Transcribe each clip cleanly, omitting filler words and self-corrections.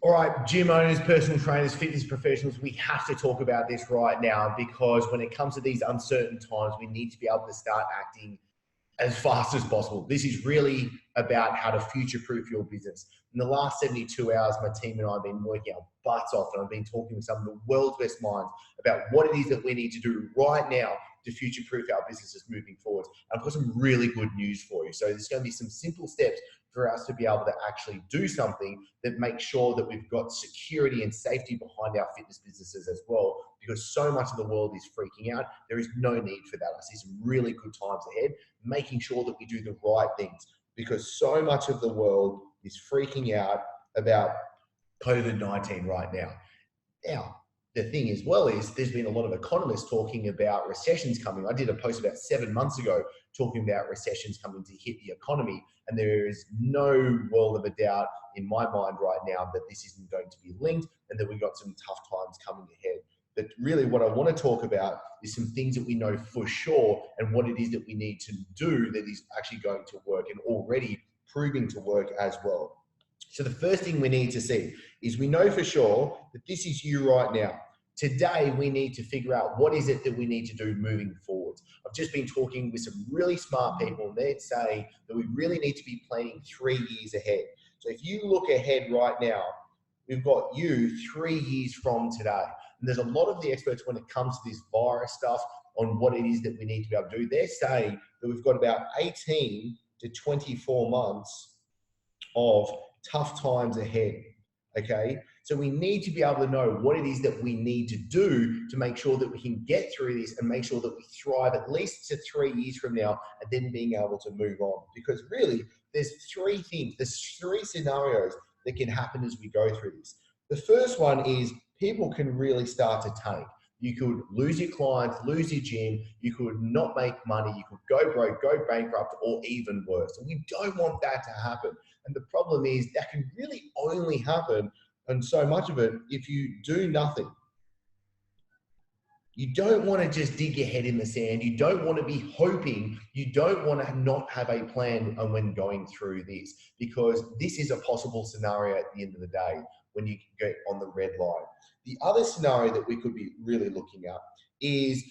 All right, gym owners, personal trainers, fitness professionals, we have to talk about this right now because when it comes to these uncertain times, we need to be able to start acting as fast as possible. This is really about how to future-proof your business. In the last 72 hours, my team and I have been working our butts off, and I've been talking with some of the world's best minds about what it is that we need to do right now to future-proof our businesses moving forward. I've got some really good news for you. So there's going to be some simple steps for us to be able to actually do something that makes sure that we've got security and safety behind our fitness businesses as well, because so much of the world is freaking out. There is no need for that. I see some really good times ahead, making sure that we do the right things, because so much of the world is freaking out about COVID-19 right now. Now, the thing as well is there's been a lot of economists talking about recessions coming. I did a post about 7 months ago talking about recessions coming to hit the economy. And there is no world of a doubt in my mind right now that this isn't going to be linked and that we've got some tough times coming ahead. But really what I want to talk about is some things that we know for sure and what it is that we need to do that is actually going to work and already proving to work as well. So the first thing we need to see is we know for sure that this is you right now. Today, we need to figure out what is it that we need to do moving forward. I've just been talking with some really smart people, and they're saying that we really need to be planning 3 years ahead. So if you look ahead right now, we've got you 3 years from today. And there's a lot of the experts when it comes to this virus stuff on what it is that we need to be able to do. They're saying that we've got about 18 to 24 months of tough times ahead, okay? So we need to be able to know what it is that we need to do to make sure that we can get through this and make sure that we thrive at least to 3 years from now and then being able to move on. Because really, there's 3 things, there's 3 scenarios that can happen as we go through this. The first one is people can really start to tank. You could lose your clients, lose your gym, you could not make money, you could go broke, go bankrupt, or even worse. And we don't want that to happen. And the problem is that can really only happen, and so much of it, if you do nothing. You don't want to just dig your head in the sand. You don't want to be hoping. You don't want to not have a plan when going through this, because this is a possible scenario at the end of the day when you get on the red line. The other scenario that we could be really looking at is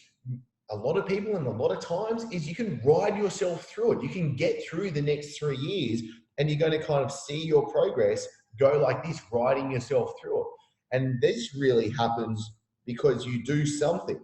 a lot of people and a lot of times is you can ride yourself through it. You can get through the next 3 years and you're going to kind of see your progress go like this, riding yourself through it. And this really happens because you do something.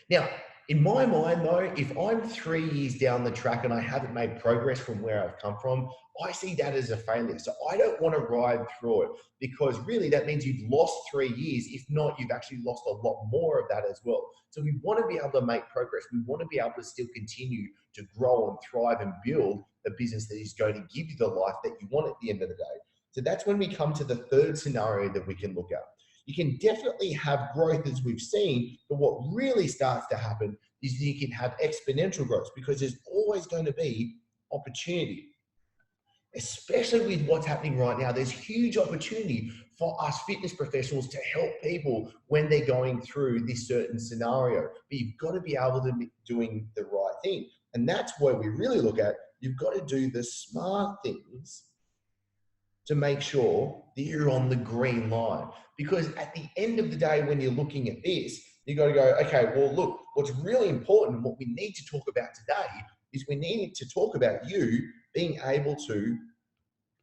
Now, in my mind though, if I'm 3 years down the track and I haven't made progress from where I've come from, I see that as a failure. So I don't want to ride through it, because really that means you've lost 3 years. If not, you've actually lost a lot more of that as well. So we want to be able to make progress. We want to be able to still continue to grow and thrive and build a business that is going to give you the life that you want at the end of the day. So that's when we come to the third scenario that we can look at. You can definitely have growth as we've seen, but what really starts to happen is you can have exponential growth, because there's always going to be opportunity. Especially with what's happening right now, there's huge opportunity for us fitness professionals to help people when they're going through this certain scenario. But you've got to be able to be doing the right thing. And that's where we really look at, you've got to do the smart things to make sure that you're on the green line. Because at the end of the day, when you're looking at this, you got to go, okay, well, look, what's really important and what we need to talk about today is we need to talk about you being able to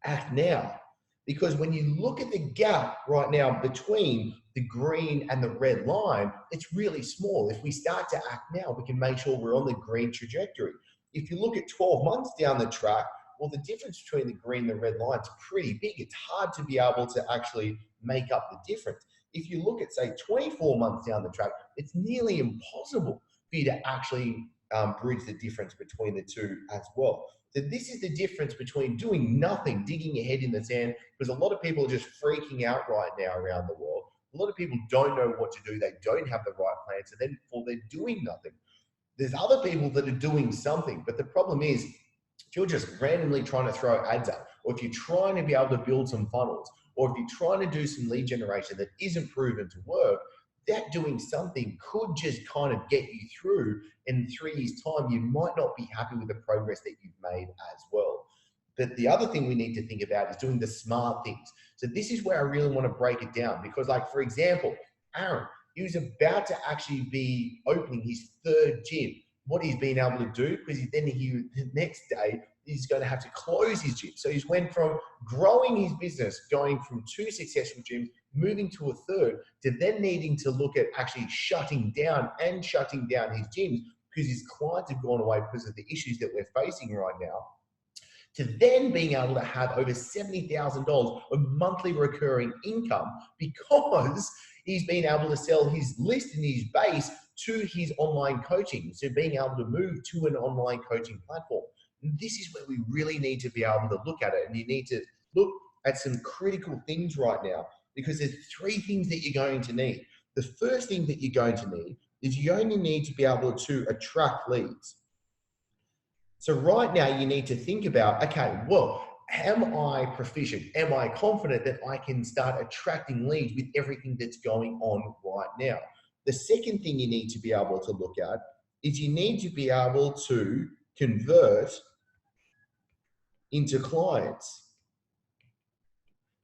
act now. Because when you look at the gap right now between the green and the red line, it's really small. If we start to act now, we can make sure we're on the green trajectory. If you look at 12 months down the track, well, the difference between the green and the red line is pretty big. It's hard to be able to actually make up the difference. If you look at, say, 24 months down the track, it's nearly impossible for you to actually bridge the difference between the two as well. So this is the difference between doing nothing, digging your head in the sand, because a lot of people are just freaking out right now around the world. A lot of people don't know what to do. They don't have the right plan, so therefore they're doing nothing. There's other people that are doing something, but the problem is, if you're just randomly trying to throw ads up, or if you're trying to be able to build some funnels, or if you're trying to do some lead generation that isn't proven to work, that doing something could just kind of get you through. In 3 years' time, you might not be happy with the progress that you've made as well. But the other thing we need to think about is doing the smart things. So this is where I really want to break it down, because like, for example, Aaron, he was about to actually be opening his third gym. What he's been able to do, because the next day, he's going to have to close his gym. So he's went from growing his business, going from 2 successful gyms, moving to a third, to then needing to look at actually shutting down his gyms because his clients have gone away because of the issues that we're facing right now, to then being able to have over $70,000 of monthly recurring income because he's been able to sell his list and his base to his online coaching. So being able to move to an online coaching platform. And this is where we really need to be able to look at it. And you need to look at some critical things right now, because there's 3 things that you're going to need. The first thing that you're going to need is you only need to be able to attract leads. So right now you need to think about, okay, well, am I proficient? Am I confident that I can start attracting leads with everything that's going on right now? The second thing you need to be able to look at is you need to be able to convert into clients.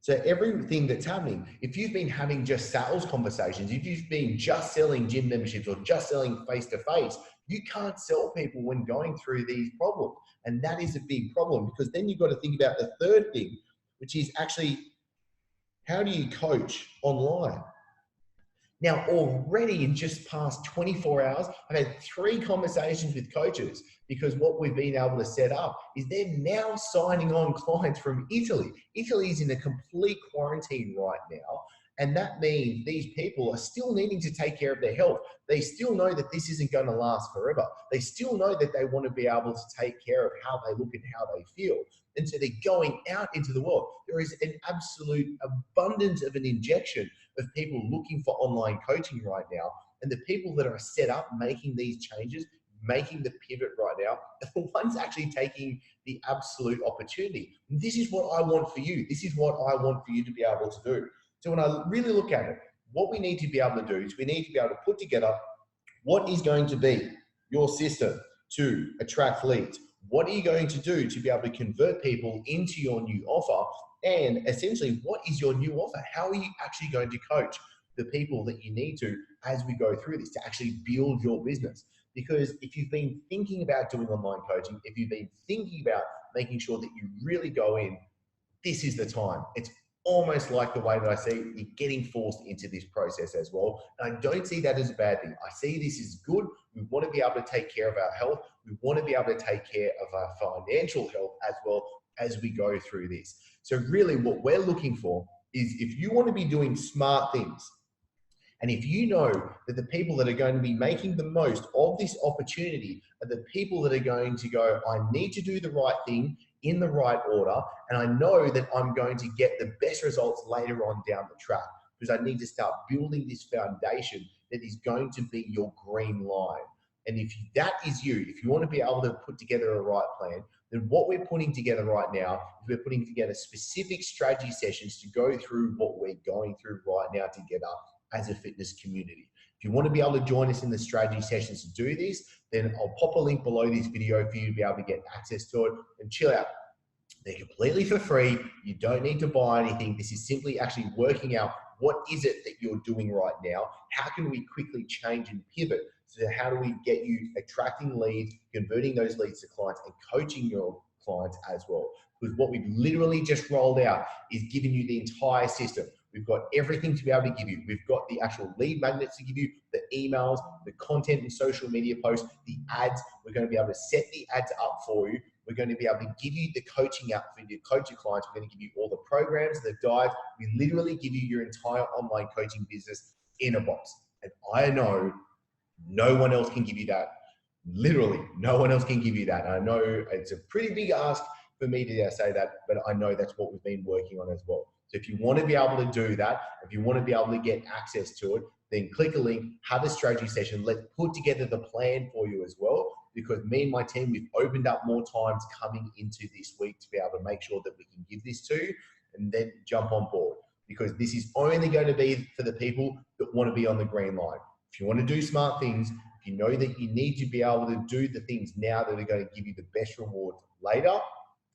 So everything that's happening, if you've been having just sales conversations, if you've been just selling gym memberships or just selling face-to-face, you can't sell people when going through these problems. And that is a big problem, because then you've got to think about the third thing, which is actually, how do you coach online? Now, already in just past 24 hours, I've had 3 conversations with coaches, because what we've been able to set up is they're now signing on clients from Italy. Italy is in a complete quarantine right now. And that means these people are still needing to take care of their health. They still know that this isn't going to last forever. They still know that they want to be able to take care of how they look and how they feel. And so they're going out into the world. There is an absolute abundance of an injection of people looking for online coaching right now. And the people that are set up making these changes, making the pivot right now, are the ones actually taking the absolute opportunity. And this is what I want for you. This is what I want for you to be able to do. So when I really look at it, what we need to be able to do is we need to be able to put together what is going to be your system to attract leads. What are you going to do to be able to convert people into your new offer? And essentially, what is your new offer? How are you actually going to coach the people that you need to as we go through this to actually build your business? Because if you've been thinking about doing online coaching, if you've been thinking about making sure that you really go in, this is the time. It's almost like the way that I see it, you're getting forced into this process as well. And I don't see that as a bad thing. I see this as good. We want to be able to take care of our health. We want to be able to take care of our financial health as well as we go through this. So really what we're looking for is, if you want to be doing smart things, and if you know that the people that are going to be making the most of this opportunity are the people that are going to go, I need to do the right thing in the right order, and I know that I'm going to get the best results later on down the track, because I need to start building this foundation that is going to be your green line. And if that is you, if you want to be able to put together a right plan, then what we're putting together right now is we're putting together specific strategy sessions to go through what we're going through right now together as a fitness community. If you want to be able to join us in the strategy sessions to do this, then I'll pop a link below this video for you to be able to get access to it and chill out. They're completely for free. You don't need to buy anything. This is simply actually working out what is it that you're doing right now? How can we quickly change and pivot? So how do we get you attracting leads, converting those leads to clients, and coaching your clients as well? Because what we've literally just rolled out is giving you the entire system. We've got everything to be able to give you. We've got the actual lead magnets to give you, the emails, the content and social media posts, the ads. We're going to be able to set the ads up for you. We're going to be able to give you the coaching app for your coaching clients. We're going to give you all the programs, the dives. We literally give you your entire online coaching business in a box. And I know no one else can give you that. Literally, no one else can give you that. And I know it's a pretty big ask for me to say that, but I know that's what we've been working on as well. So if you want to be able to do that, if you want to be able to get access to it, then click a link, have a strategy session. Let's put together the plan for you as well, because me and my team, we've opened up more times coming into this week to be able to make sure that we can give this to you, and then jump on board, because this is only going to be for the people that want to be on the green line. If you want to do smart things, if you know that you need to be able to do the things now that are going to give you the best rewards later,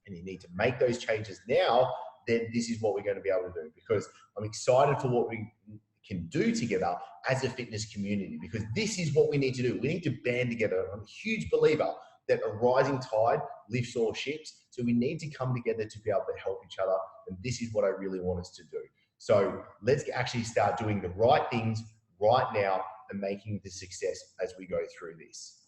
and you need to make those changes now, then this is what we're going to be able to do, because I'm excited for what we can do together as a fitness community, because this is what we need to do. We need to band together. I'm a huge believer that a rising tide lifts all ships. So we need to come together to be able to help each other. And this is what I really want us to do. So let's actually start doing the right things right now and making the success as we go through this.